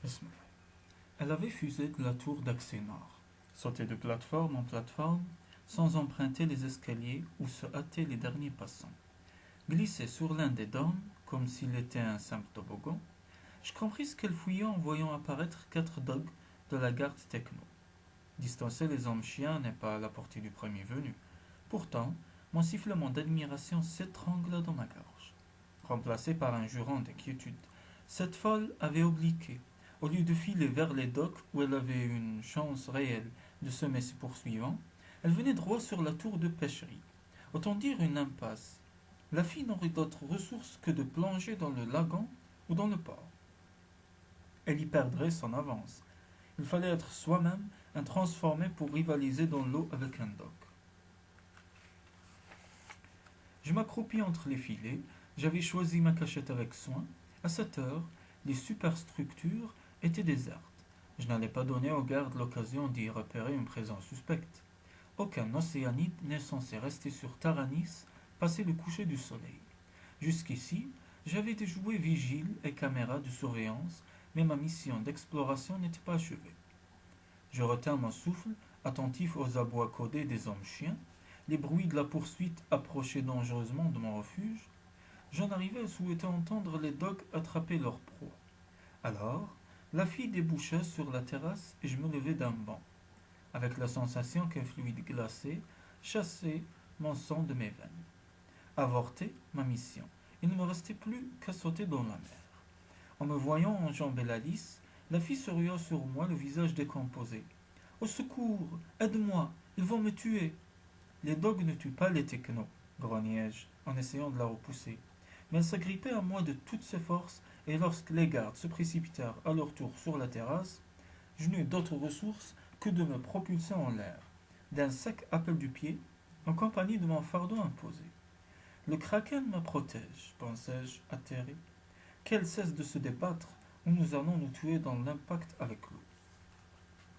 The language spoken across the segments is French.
Bismillah. Elle avait fusé de la tour d'accès nord, sauté de plateforme en plateforme, sans emprunter les escaliers ou se hâter les derniers passants. Glissé sur l'un des dômes, comme s'il était un simple toboggan, je compris ce qu'elle fouillait en voyant apparaître 4 dogs de la garde techno. Distancer les hommes-chiens n'est pas à la portée du premier venu. Pourtant, mon sifflement d'admiration s'étrangla dans ma gorge. Remplacé par un jurant d'inquiétude, cette folle avait obliqué. Au lieu de filer vers les docks où elle avait une chance réelle de semer ses poursuivants, elle venait droit sur la tour de pêcherie. Autant dire une impasse. La fille n'aurait d'autre ressource que de plonger dans le lagon ou dans le port. Elle y perdrait son avance. Il fallait être soi-même un transformé pour rivaliser dans l'eau avec un dock. Je m'accroupis entre les filets, j'avais choisi ma cachette avec soin. À cette heure, les superstructures étaient désertes. Je n'allais pas donner aux gardes l'occasion d'y repérer une présence suspecte. Aucun océanide n'est censé rester sur Taranis passer le coucher du soleil. Jusqu'ici, j'avais déjoué vigiles et caméras de surveillance, mais ma mission d'exploration n'était pas achevée. Je retins mon souffle, attentif aux abois codés des hommes-chiens. Les bruits de la poursuite approchaient dangereusement de mon refuge. J'en arrivais à souhaiter entendre les dogs attraper leur proie. Alors, la fille déboucha sur la terrasse et je me levai d'un bond, avec la sensation qu'un fluide glacé chassait mon sang de mes veines. Avorter ma mission. Il ne me restait plus qu'à sauter dans la mer. En me voyant enjamber la lisse, la fille se rua sur moi, le visage décomposé. Au secours! Aide-moi! Ils vont me tuer! Les dogs ne tuent pas les technos, grognai-je, en essayant de la repousser. Mais elle s'agrippait à moi de toutes ses forces, et lorsque les gardes se précipitèrent à leur tour sur la terrasse, je n'eus d'autre ressource que de me propulser en l'air, d'un sec appel du pied, en compagnie de mon fardeau imposé. Le kraken me protège, pensai-je, atterré. Qu'elle cesse de se débattre, ou nous allons nous tuer dans l'impact avec l'eau.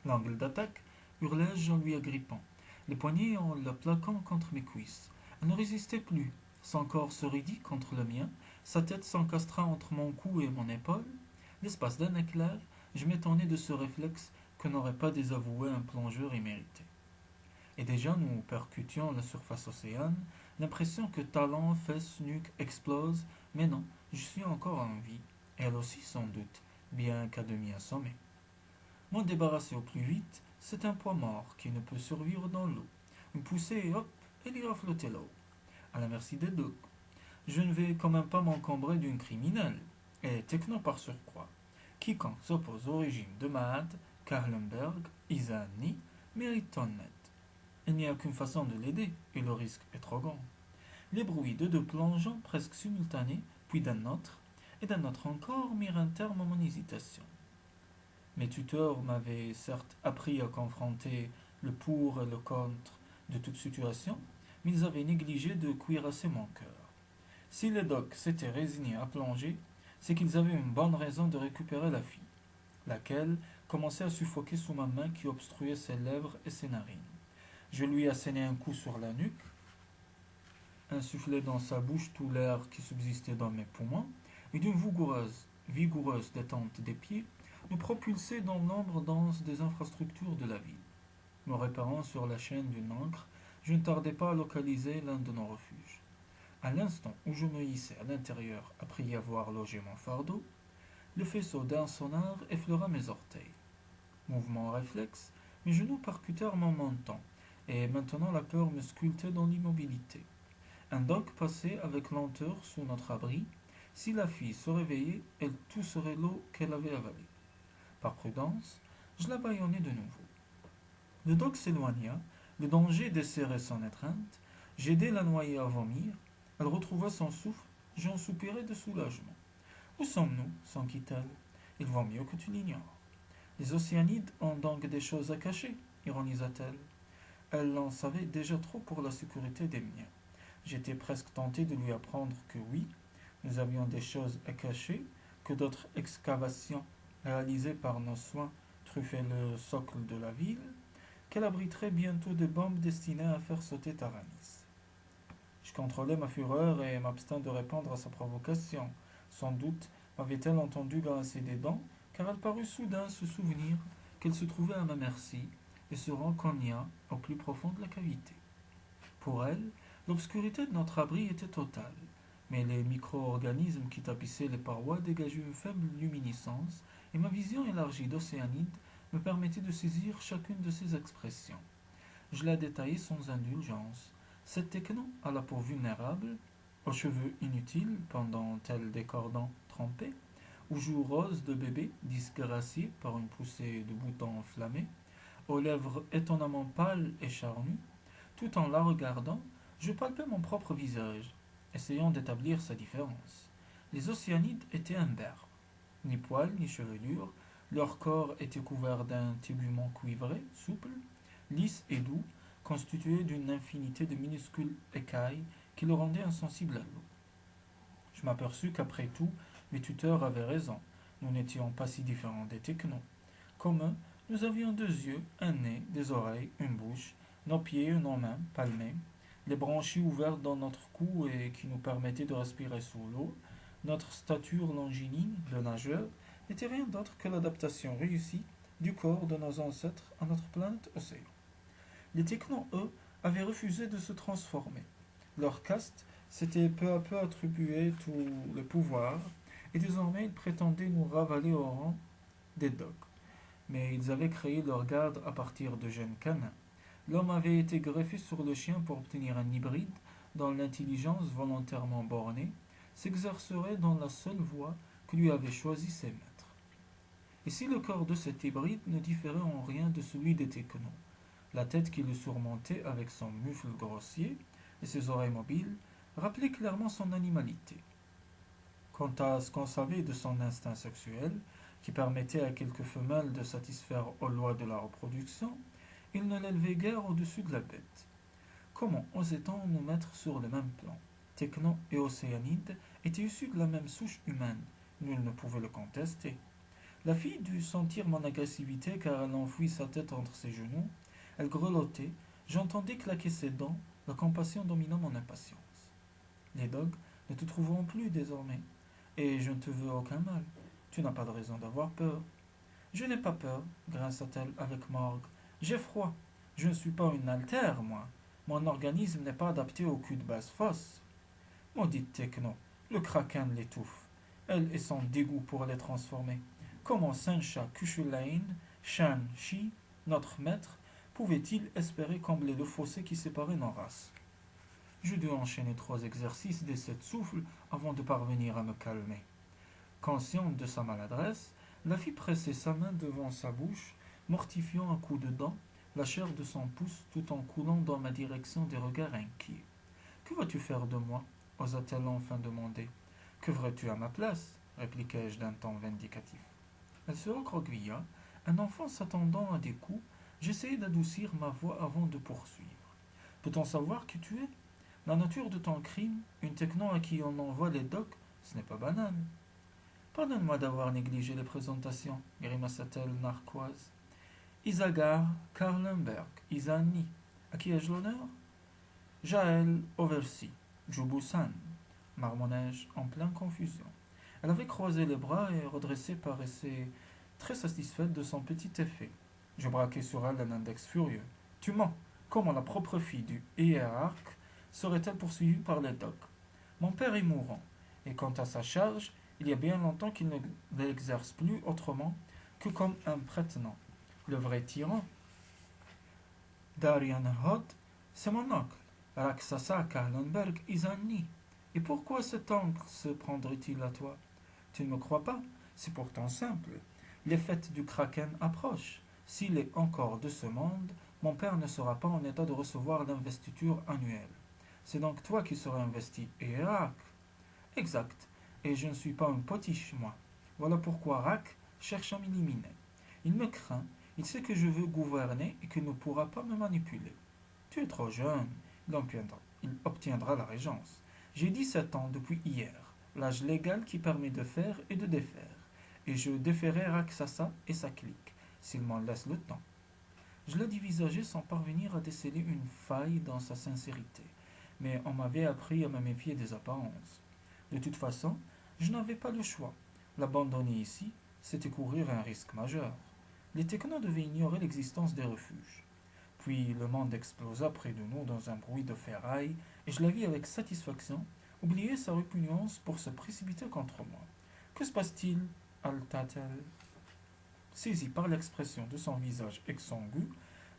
L'angle d'attaque, hurlai-je en lui agrippant, les poignets en la plaquant contre mes cuisses. Elle ne résistait plus. Son corps se raidit contre le mien, sa tête s'encastra entre mon cou et mon épaule. L'espace d'un éclair, je m'étonnais de ce réflexe que n'aurait pas désavoué un plongeur immérité. Et déjà nous percutions la surface océane, l'impression que talons, fesses, nuque explosent, mais non, je suis encore en vie, elle aussi sans doute, bien qu'à demi assommée. M'en débarrasser au plus vite, c'est un poids mort qui ne peut survivre dans l'eau. Une poussée et hop, elle ira flotter là-haut, à la merci des deux. Je ne vais quand même pas m'encombrer d'une criminelle, et techno par surcroît. Quiconque s'oppose au régime de Mahad, Kahlenberg, Isani, mérite ton aide. Il n'y a qu'une façon de l'aider, et le risque est trop grand. Les bruits de deux plongeons presque simultanés, puis d'un autre, et d'un autre encore, mirent un terme à mon hésitation. Mes tuteurs m'avaient certes appris à confronter le pour et le contre de toute situation, mais ils avaient négligé de cuirasser mon cœur. Si les docs s'étaient résignés à plonger, c'est qu'ils avaient une bonne raison de récupérer la fille, laquelle commençait à suffoquer sous ma main qui obstruait ses lèvres et ses narines. Je lui assénai un coup sur la nuque, insufflai dans sa bouche tout l'air qui subsistait dans mes poumons, et d'une vigoureuse détente des pieds, nous propulsai dans l'ombre dense des infrastructures de la ville. Me réparant sur la chaîne d'une ancre, je ne tardai pas à localiser l'un de nos refuges. À l'instant où je me hissai à l'intérieur après y avoir logé mon fardeau, le faisceau d'un sonar effleura mes orteils. Mouvement réflexe, mes genoux percutèrent mon menton, et maintenant la peur me sculptait dans l'immobilité. Un dogue passait avec lenteur sous notre abri. Si la fille se réveillait, elle tousserait l'eau qu'elle avait avalée. Par prudence, je la bâillonnai de nouveau. Le dogue s'éloigna, le danger desserrait son étreinte, j'aidai la noyée à vomir, elle retrouva son souffle, j'en soupirai de soulagement. Où sommes-nous s'enquit-elle. Il vaut mieux que tu l'ignores. Les océanides ont donc des choses à cacher, ironisa-t-elle. Elle en savait déjà trop pour la sécurité des miens. J'étais presque tenté de lui apprendre que oui, nous avions des choses à cacher, que d'autres excavations réalisées par nos soins truffaient le socle de la ville, qu'elle abriterait bientôt des bombes destinées à faire sauter Taranis. Je contrôlais ma fureur et m'abstins de répondre à sa provocation. Sans doute m'avait-elle entendu grincer des dents, car elle parut soudain se souvenir qu'elle se trouvait à ma merci et se rencogna au plus profond de la cavité. Pour elle, l'obscurité de notre abri était totale, mais les micro-organismes qui tapissaient les parois dégageaient une faible luminescence, et ma vision élargie d'Océanide me permettait de saisir chacune de ces expressions. Je la détaillai sans indulgence. Cette techno à la peau vulnérable, aux cheveux inutiles pendant tel des cordons trempés, aux joues roses de bébé disgraciées par une poussée de boutons enflammés, aux lèvres étonnamment pâles et charnues, tout en la regardant, je palpais mon propre visage, essayant d'établir sa différence. Les Océanides étaient imberbes, ni poils ni chevelure, leur corps était couvert d'un tégument cuivré, souple, lisse et doux, constitué d'une infinité de minuscules écailles qui le rendaient insensible à l'eau. Je m'aperçus qu'après tout, mes tuteurs avaient raison. Nous n'étions pas si différents des technos. Comme eux, nous avions 2 yeux, un nez, des oreilles, une bouche, nos pieds et nos mains palmés, les branchies ouvertes dans notre cou et qui nous permettaient de respirer sous l'eau. Notre stature longiligne de nageur n'était rien d'autre que l'adaptation réussie du corps de nos ancêtres à notre planète Océan. Les technos, eux, avaient refusé de se transformer. Leur caste s'était peu à peu attribué tout le pouvoir, et désormais ils prétendaient nous ravaler au rang des dogs. Mais ils avaient créé leur garde à partir de jeunes canins. L'homme avait été greffé sur le chien pour obtenir un hybride dont l'intelligence volontairement bornée s'exercerait dans la seule voie que lui avaient choisi ses maîtres. Et si le corps de cet hybride ne différait en rien de celui des technos, la tête qui le surmontait avec son mufle grossier et ses oreilles mobiles rappelait clairement son animalité. Quant à ce qu'on savait de son instinct sexuel, qui permettait à quelques femelles de satisfaire aux lois de la reproduction, il ne l'élevait guère au-dessus de la bête. Comment osait-on nous mettre sur le même plan? Techno et Océanide étaient issus de la même souche humaine, nul ne pouvait le contester. La fille dut sentir mon agressivité car elle enfouit sa tête entre ses genoux, elle grelottait, j'entendais claquer ses dents, la compassion dominant mon impatience. Les dogs ne te trouveront plus désormais, et je ne te veux aucun mal. Tu n'as pas de raison d'avoir peur. Je n'ai pas peur, grinça-t-elle avec morgue. J'ai froid. Je ne suis pas une altère, moi. Mon organisme n'est pas adapté au cul de basse-fosse. Maudite techno, le kraken l'étouffe. Elle et son dégoût pour les transformer. Comment Sencha Kushulain, Shan Shi, notre maître, pouvait-il espérer combler le fossé qui séparait nos races? Je dus enchaîner 3 exercices des 7 souffles avant de parvenir à me calmer. Consciente de sa maladresse, la fille pressait sa main devant sa bouche, mortifiant à coups de dents la chair de son pouce tout en coulant dans ma direction des regards inquiets. Que vas-tu faire de moi? Osa-t-elle enfin demander. Que ferais-tu à ma place? Répliquai-je d'un ton vindicatif. Elle se recroquevilla, un enfant s'attendant à des coups. J'essayai d'adoucir ma voix avant de poursuivre. Peut-on savoir qui tu es? La nature de ton crime, une techno à qui on envoie les docs, ce n'est pas banal. Pardonne-moi d'avoir négligé les présentations, grimaça-t-elle narquoise. Isagar Karlenberg, Isani. À qui ai-je l'honneur? Jaël Oversi, Jubusan, marmonnai-je en pleine confusion. Elle avait croisé les bras et redressé paraissait très satisfaite de son petit effet. Je braquai sur elle un index furieux. Tu mens. Comment la propre fille du hiérarque serait-elle poursuivie par les docs? Mon père est mourant, et quant à sa charge, il y a bien longtemps qu'il ne l'exerce plus autrement que comme un prétenant. Le vrai tyran, Darian Hod, c'est mon oncle, Raksasa Karlenberg Izani. Et pourquoi cet oncle se prendrait-il à toi? Tu ne me crois pas? C'est pourtant simple. Les fêtes du Kraken approchent. S'il est encore de ce monde, mon père ne sera pas en état de recevoir l'investiture annuelle. C'est donc toi qui seras investi, et Rak. Exact. Et je ne suis pas une potiche, moi. Voilà pourquoi Rak cherche à m'éliminer. Il me craint, il sait que je veux gouverner et qu'il ne pourra pas me manipuler. Tu es trop jeune, il obtiendra la régence. J'ai 17 ans depuis hier, l'âge légal qui permet de faire et de défaire. Et je déférerai Raksasa et sa clique, s'il m'en laisse le temps. Je la divisageais sans parvenir à déceler une faille dans sa sincérité, mais on m'avait appris à me méfier des apparences. De toute façon, je n'avais pas le choix. L'abandonner ici, c'était courir un risque majeur. Les technos devaient ignorer l'existence des refuges. Puis le monde explosa près de nous dans un bruit de ferraille, et je la vis avec satisfaction, oublier sa répugnance pour se précipiter contre moi. Que se passe-t-il? Haleta-t-elle. Saisi par l'expression de son visage exsangu,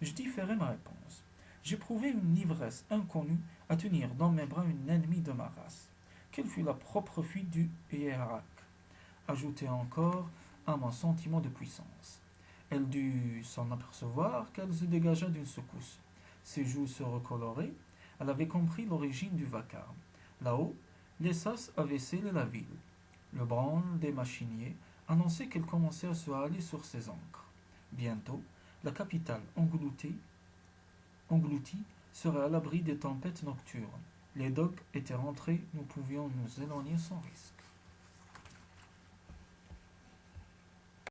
je différai ma réponse. J'éprouvais une ivresse inconnue à tenir dans mes bras une ennemie de ma race. Quelle fut la propre fuite du hiérac, ajoutait encore à mon sentiment de puissance. Elle dut s'en apercevoir qu'elle se dégagea d'une secousse. Ses joues se recoloraient, elle avait compris l'origine du vacarme. Là-haut, les sas avaient scellé la ville. Le branle des machiniers annonçait qu'elle commençait à se haler sur ses ancres. Bientôt, la capitale engloutie serait à l'abri des tempêtes nocturnes. Les docks étaient rentrés, nous pouvions nous éloigner sans risque.